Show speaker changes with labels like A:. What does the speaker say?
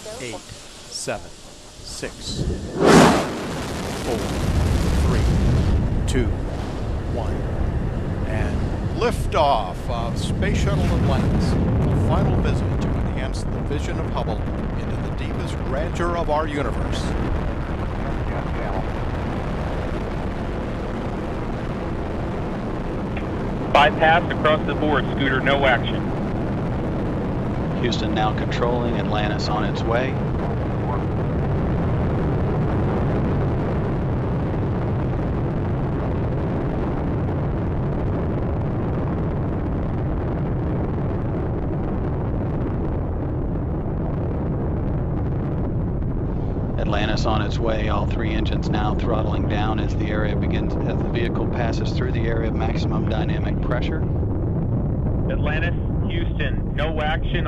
A: 8, 7, 6, 4, 3, 2, 1, and liftoff of Space Shuttle Atlantis, a final visit to enhance the vision of Hubble into the deepest grandeur of our universe.
B: Bypass across the board, Scooter, no action.
C: Houston now controlling, Atlantis on its way. Atlantis on its way, all three engines now throttling down as the vehicle passes through the area of maximum dynamic pressure.
B: Atlantis, Houston, no action